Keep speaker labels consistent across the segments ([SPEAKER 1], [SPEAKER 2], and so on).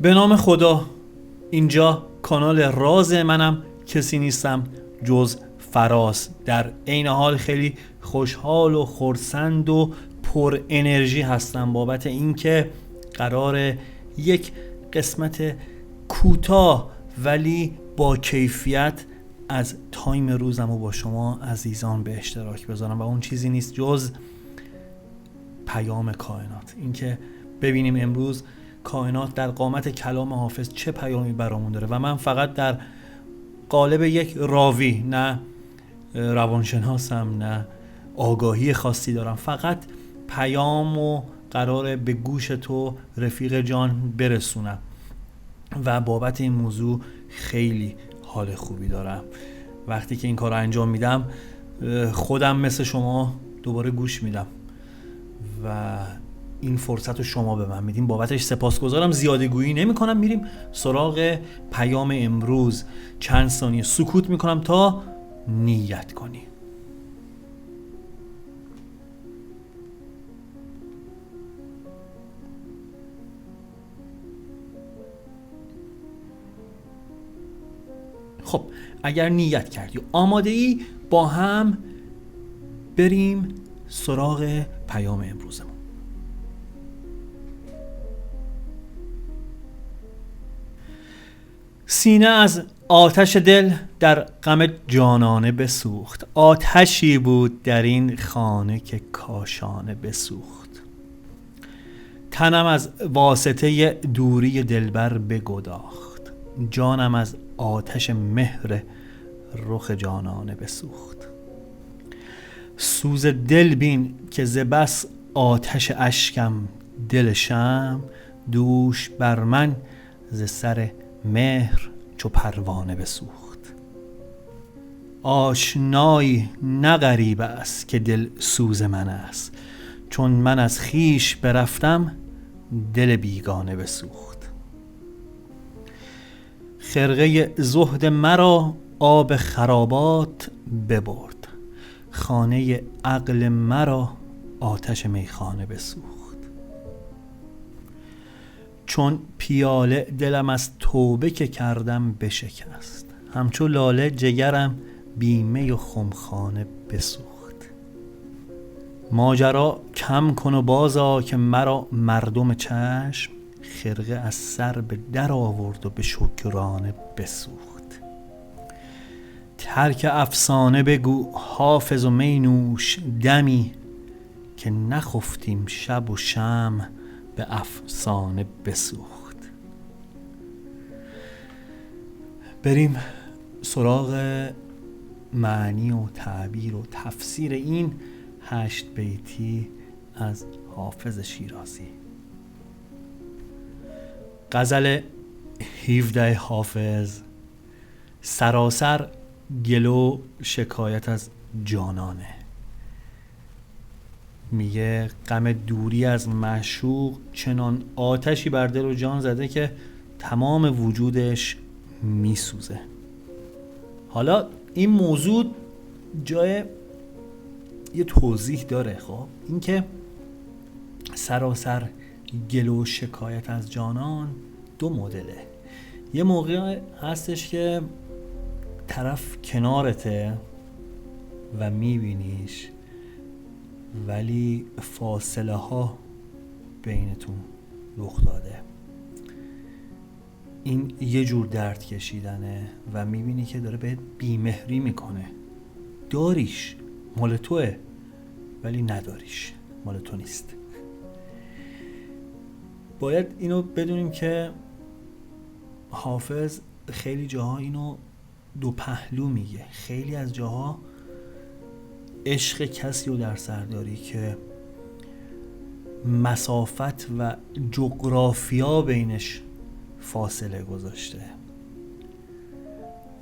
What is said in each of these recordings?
[SPEAKER 1] به نام خدا. اینجا کانال راز منم، کسی نیستم جز فراز. در عین حال خیلی خوشحال و خرسند و پر انرژی هستم بابت اینکه قرار یک قسمت کوتاه ولی با کیفیت از تایم روزم رو با شما عزیزان به اشتراک بذارم و اون چیزی نیست جز پیام کائنات. اینکه ببینیم امروز کائنات در قامت کلام حافظ چه پیامی برامون داره و من فقط در قالب یک راوی، نه روانشناسم نه آگاهی خاصی دارم، فقط پیامو قراره به گوش تو رفیق جان برسونم و بابت این موضوع خیلی حال خوبی دارم. وقتی که این کار رو انجام میدم خودم مثل شما دوباره گوش میدم و این فرصت رو شما به من میدین، بابتش سپاسگزارم. زیاده گویی نمی کنم، میریم سراغ پیام امروز. چند ثانیه سکوت میکنم تا نیت کنی. خب اگر نیت کردی و آماده ای، با هم بریم سراغ پیام امروزمون. سینه از آتش دل در غم جانانه بسوخت، آتشی بود در این خانه که کاشانه بسوخت. تنم از واسطه دوری دلبر بگداخت، جانم از آتش مهر رخ جانانه بسوخت. سوز دل بین که ز بس آتش اشکم دل شمع، دوش بر من ز سر مهر چو پروانه بسوخت. آشنایی نه غریب است که دل سوز من است، چون من از خویش برفتم دل بیگانه بسوخت. خرقه زهد مرا آب خرابات ببرد، خانه عقل مرا آتش میخانه بسوخت. چون پیاله دلم از توبه که کردم بشکست، همچو لاله جگرم بی می و خمخانه بسوخت. ماجرا کم کن و بازآ که مرا مردم چشم، خرقه از سر به در آورد و به شکرانه بسوخت. ترک افسانه بگو حافظ و می نوش دمی، که نخفتیم شب و شمع به افسانه بسوخت. بریم سراغ معنی و تعبیر و تفسیر این 8 بیتی از حافظ شیرازی. غزل 17 حافظ. سراسر گلو شکایت از جانانه. میگه غم دوری از معشوق چنان آتشی بر دل و جان زده که تمام وجودش میسوزه. حالا این موضوع جای یه توضیح داره. خب این که سراسر گلو شکایت از جانان 2 مدله. یه موقع هستش که طرف کنارته و میبینیش ولی فاصله ها بینتون رخ داده. این یه جور درد کشیدنه و میبینی که داره بهت بیمهری میکنه. داریش، مال توه، ولی نداریش، مال تو نیست. باید اینو بدونیم که حافظ خیلی جاها اینو 2 پهلو میگه. خیلی از جاها عشق کسی رو در سر داری که مسافت و جغرافیا بینش فاصله گذاشته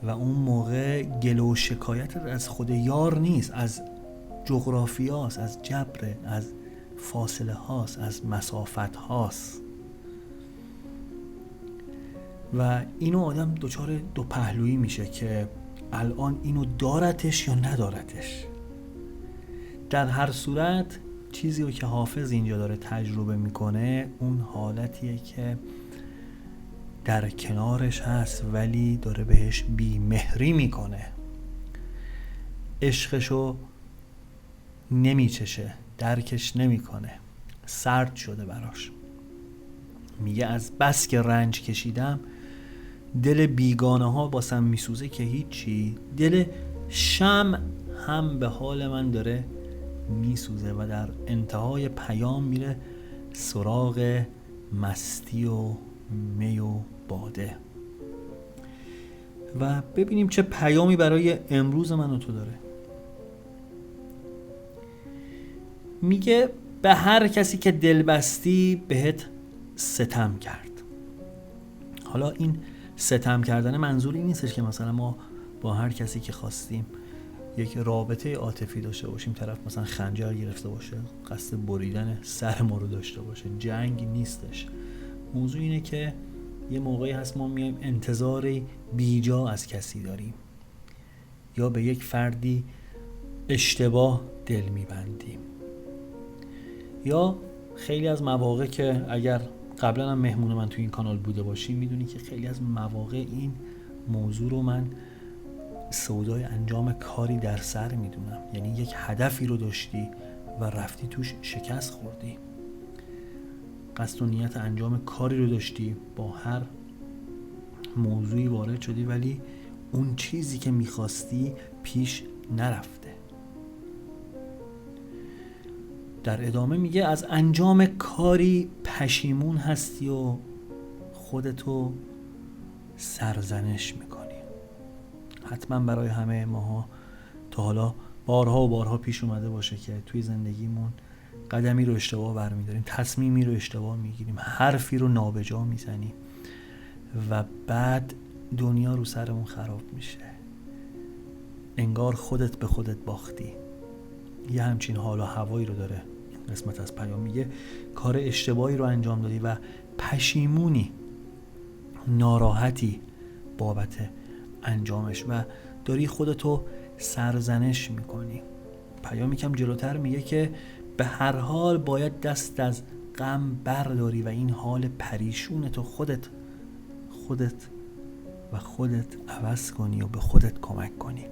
[SPEAKER 1] و اون موقع گلو و شکایت از خود یار نیست، از جغرافیاست، از جبره، از فاصله هاست، از مسافت هاست و اینو آدم دچار 2 پهلویی میشه که الان اینو دارتش یا ندارتش. در هر صورت چیزی رو که حافظ اینجا داره تجربه میکنه اون حالتیه که در کنارش هست ولی داره بهش بی‌مهری میکنه، عشقشو نمیچشه، درکش نمیکنه، سرد شده براش. میگه از بس که رنج کشیدم دل بیگانه ها باسم میسوزه که هیچی، دل شمع هم به حال من داره میسوزه. و در انتهای پیام میره سراغ مستی و می و باده. و ببینیم چه پیامی برای امروز من و تو داره. میگه به هر کسی که دل بستی بهت ستم کرد. حالا این ستم کردن منظوری نیستش که مثلا ما با هر کسی که خواستیم یک رابطه عاطفی داشته باشیم، طرف مثلا خنجر گرفته باشه، قصد بریدن سر ما رو داشته باشه. جنگ نیستش. موضوع اینه که یه موقعی هست ما میایم انتظاری بیجا از کسی داریم یا به یک فردی اشتباه دل میبندیم، یا خیلی از مواقع که اگر قبلا هم مهمون من توی این کانال بوده باشی میدونی که خیلی از مواقع این موضوع رو من سودای انجام کاری در سر میدونم. یعنی یک هدفی رو داشتی و رفتی توش شکست خوردی، قصد و نیت انجام کاری رو داشتی، با هر موضوعی وارد شدی ولی اون چیزی که میخواستی پیش نرفته. در ادامه میگه از انجام کاری پشیمون هستی و خودتو سرزنش میکنی. حتما برای همه ماها تا حالا بارها و بارها پیش اومده باشه که توی زندگیمون قدمی رو اشتباه برمیداریم، تصمیمی رو اشتباه میگیریم، حرفی رو نابجا میزنیم و بعد دنیا رو سرمون خراب میشه، انگار خودت به خودت باختی. یه همچین حال و هوایی رو داره قسمت از پیام. میگه کار اشتباهی رو انجام دادی و پشیمونی، ناراحتی بابت انجامش و داری خودتو سرزنش میکنی. پیام یکم جلوتر میگه که به هر حال باید دست از غم برداری و این حال پریشونتو خودت عوض کنی و به خودت کمک کنی.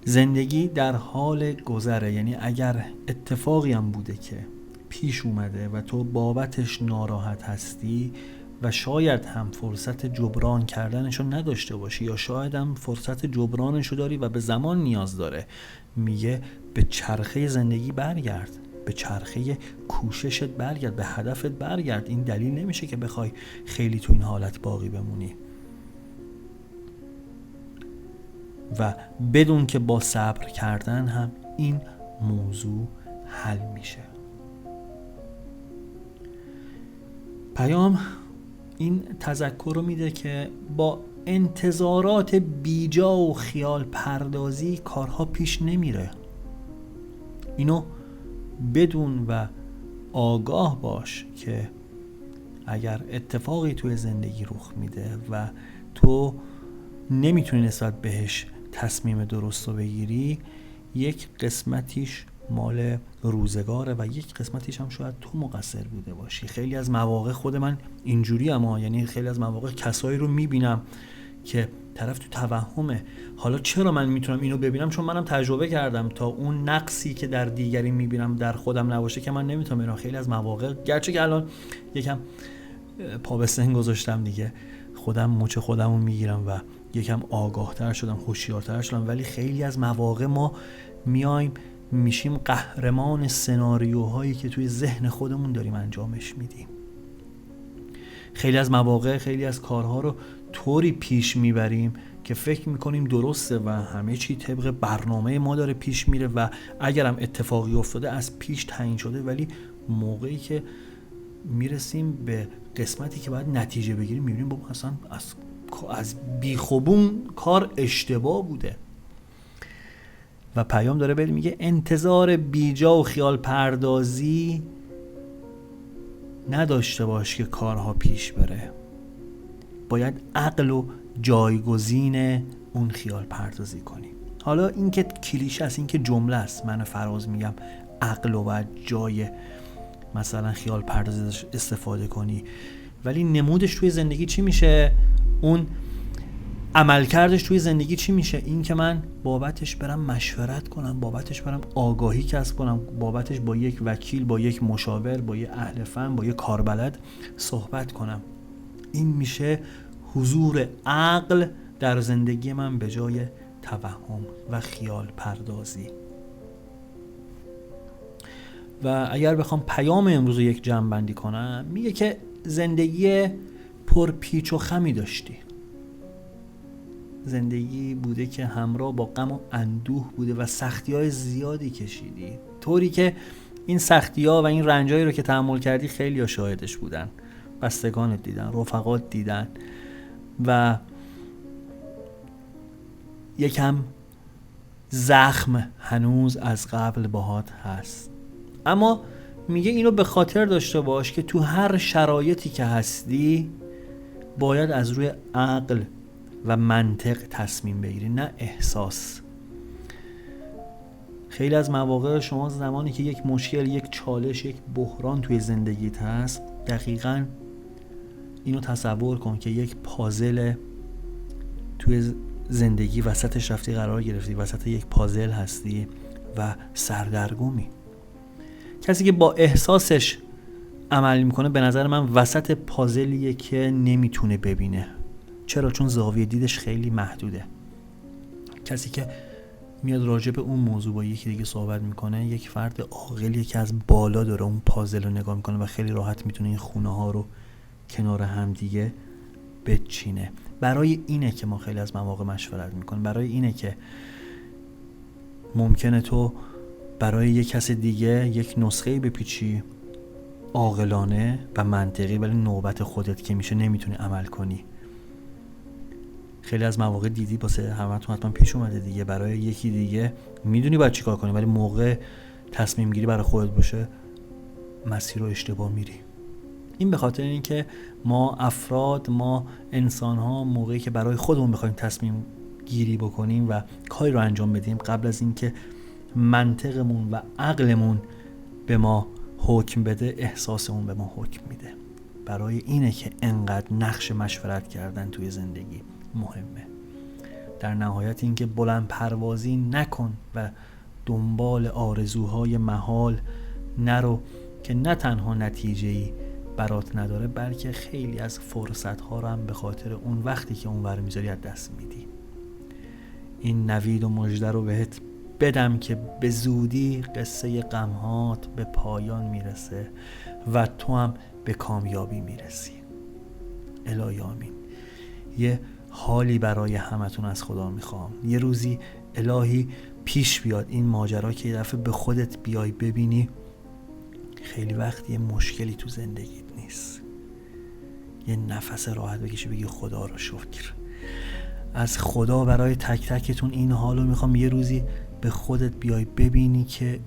[SPEAKER 1] زندگی در حال گذره، یعنی اگر اتفاقی هم بوده که پیش اومده و تو بابتش ناراحت هستی و شاید هم فرصت جبران کردنشو نداشته باشی یا شاید هم فرصت جبرانشو داری و به زمان نیاز داره، میگه به چرخه زندگی برگرد، به چرخه کوششت برگرد، به هدفت برگرد. این دلیل نمیشه که بخوای خیلی تو این حالت باقی بمونی و بدون که با صبر کردن هم این موضوع حل میشه. پیام این تذکر رو میده که با انتظارات بیجا و خیال پردازی کارها پیش نمیره. اینو بدون و آگاه باش که اگر اتفاقی توی زندگی رخ میده و تو نمیتونی نسبت بهش تصمیم درست رو بگیری، یک قسمتیش مال روزگاره و یک قسمتیش هم شاید تو مقصر بوده باشی. خیلی از مواقع خود من اینجوری یعنی خیلی از مواقع کسایی رو میبینم که طرف تو توهمه. حالا چرا من میتونم اینو ببینم؟ چون منم تجربه کردم تا اون نقصی که در دیگری میبینم در خودم نباشه که من نمیتونم ببینم. خیلی از مواقع گرچه که الان یکم پا به سن گذاشتم دیگه، خودم مچ خودمو میگیرم و یکم آگاهتر شدم، هوشیارتر شدم، ولی خیلی از مواقع ما میایم میشیم قهرمان سناریوهایی که توی ذهن خودمون داریم انجامش میدیم. خیلی از مواقع خیلی از کارها رو طوری پیش میبریم که فکر میکنیم درسته و همه چی طبق برنامه ما داره پیش میره و اگرم اتفاقی افتاده از پیش تعیین شده، ولی موقعی که میرسیم به قسمتی که باید نتیجه بگیریم میبینیم بابا اصلا از بیخوبون کار اشتباه بوده. و پیام داره میگه انتظار بیجا و خیال پردازی نداشته باش که کارها پیش بره. باید عقل و جایگزین اون خیال پردازی کنی. حالا این که کلیشه است، این که جمله است، من فراز میگم عقل و باید جای مثلا خیال پردازی استفاده کنی، ولی نمودش توی زندگی چی میشه؟ اون عملکردش توی زندگی چی میشه؟ این که من بابتش برم مشورت کنم، بابتش برم آگاهی کسب کنم، بابتش با یک وکیل، با یک مشاور، با یک اهل فن، با یک کاربلد صحبت کنم. این میشه حضور عقل در زندگی من به جای توهم و خیال پردازی. و اگر بخوام پیام امروز رو یک جمع بندی کنم، میگه که زندگی پر پیچ و خمی داشتی. زندگی بوده که همراه با غم و اندوه بوده و سختی‌های زیادی کشیدی، طوری که این سختی‌ها و این رنجایی رو که تحمل کردی خیلی ها شاهدش بودن، بستگانت دیدن، رفقات دیدن و یکم زخم هنوز از قبل باهات هست. اما میگه اینو به خاطر داشته باش که تو هر شرایطی که هستی باید از روی عقل و منطق تصمیم بگیری، نه احساس. خیلی از مواقع شما زمانی که یک مشکل، یک چالش، یک بحران توی زندگیت هست، دقیقاً اینو تصور کن که یک پازل توی زندگی وسطش رفتی قرار گرفتی، وسط یک پازل هستی و سردرگمی. کسی که با احساسش عمل میکنه به نظر من وسط پازلیه که نمیتونه ببینه. چرا؟ چون زاویه دیدش خیلی محدوده. کسی که میاد راجع به اون موضوع با یکی دیگه صحبت میکنه، یک فرد عاقلیه که از بالا داره اون پازل رو نگاه میکنه و خیلی راحت میتونه این خونه ها رو کنار هم دیگه بچینه. برای اینه که ما خیلی از مواقع مشورت میکنیم، برای اینه که ممکنه تو برای یک کس دیگه یک نسخه‌ای بپیچی عاقلانه و منطقی، ولی نوبت خودت که میشه نمیتونی عمل کنی. خیلی از مواقع دیدی واسه همتون حتما پیش اومده دیگه، برای یکی دیگه میدونی باید چیکار کنی ولی موقع تصمیم گیری برای خودت باشه مسیر رو اشتباه میری. این به خاطر اینکه ما افراد، ما انسان‌ها موقعی که برای خودمون بخوایم تصمیم گیری بکنیم و کاری رو انجام بدیم، قبل از اینکه منطقمون و عقلمون به ما حکم بده، احساسمون به ما حکم میده. برای اینه که انقدر نقش مشورت کردن توی زندگی مهمه. در نهایت اینکه بلند پروازی نکن و دنبال آرزوهای محال نرو که نه تنها نتیجه‌ای برات نداره، بلکه خیلی از فرصت‌ها رو هم به خاطر اون وقتی که اونور میذاری از دست میدی. این نوید و مژده رو بهت بدم که به زودی قصه غمهات به پایان میرسه و تو هم به کامیابی میرسی. الهی آمین. یه حالی برای همتون از خدا میخوام، یه روزی الهی پیش بیاد این ماجرا که یه دفعه به خودت بیای ببینی خیلی وقت یه مشکلی تو زندگیت نیست، یه نفس راحت بکشی بگی خدا رو شکر. از خدا برای تک تکتون این حالو میخوام، یه روزی به خودت بیای ببینی که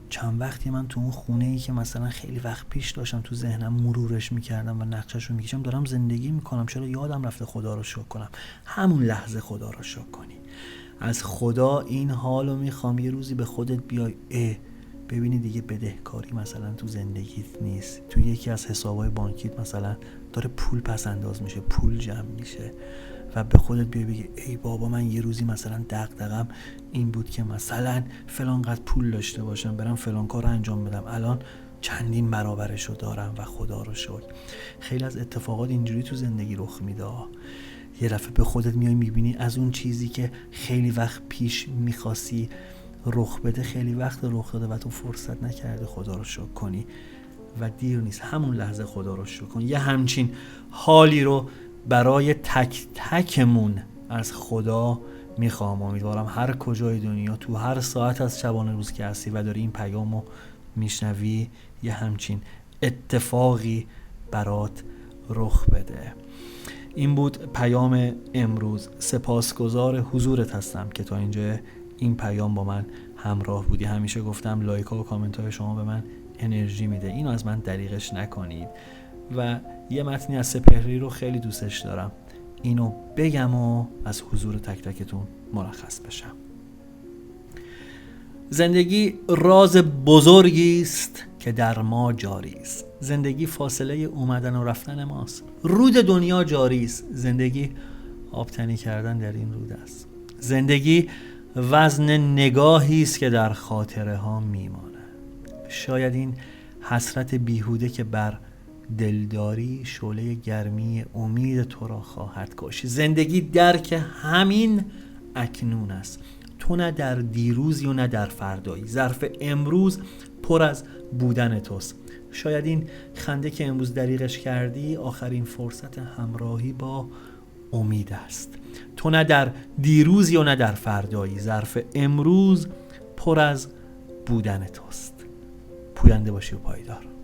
[SPEAKER 1] چند وقتی من تو اون خونه ای که مثلا خیلی وقت پیش داشتم تو ذهنم مرورش میکردم و نقشش رو میکشم دارم زندگی میکنم، چرا یادم رفته خدا رو شکر کنم. همون لحظه خدا رو شکر کنی. از خدا این حالو میخوام، یه روزی به خودت بیای ببینی دیگه بدهکاری مثلا تو زندگیت نیست، تو یکی از حسابای بانکیت مثلا داره پول پس انداز میشه، پول جمع میشه و به خودت بیای بگی ای بابا من یه روزی مثلا دغدغم این بود که مثلا فلان قدر پول داشته باشم، برم فلان کار رو انجام بدم، الان چندین برابرشو دارم و خدا رو شکر. خیلی از اتفاقات اینجوری تو زندگی رخ میده. یه دفعه به خودت میای میبینی از اون چیزی که خیلی وقت پیش میخواستی رخ بده خیلی وقت رخ داده و تو فرصت نکردی خدا رو شکر کنی و دیر نیست، همون لحظه خدا رو شکر کن. یه همچین حالی رو برای تک تکمون از خدا میخوام. امیدوارم هر کجای دنیا تو هر ساعت از شبانه روز که هستی و داری این پیامو میشنوی یه همچین اتفاقی برات رخ بده. این بود پیام امروز. سپاسگزار حضورت هستم که تا اینجا این پیام با من همراه بودی. همیشه گفتم لایک ها و کامنت های شما به من انرژی میده، اینو از من دریغش نکنید. و یه متنی از سپهری رو خیلی دوستش دارم، اینو بگم و از حضور تک تکتون مرخص بشم. زندگی راز بزرگی است که در ما جاری است. زندگی فاصله اومدن و رفتن ماست. رود دنیا جاری است. زندگی آبتنی کردن در این رود است. زندگی وزن نگاهی است که در خاطره ها میماند. شاید این حسرت بیهوده که بر دلداری شعله گرمی امید تو را خواهد کشید. زندگی درک همین اکنون است. تو نه در دیروزی و نه در فردایی. ظرف امروز پر از بودن توست. شاید این خنده که امروز دریغش کردی آخرین فرصت همراهی با امید است. تو نه در دیروزی و نه در فردایی. ظرف امروز پر از بودن توست. پوینده باشی و پایدار.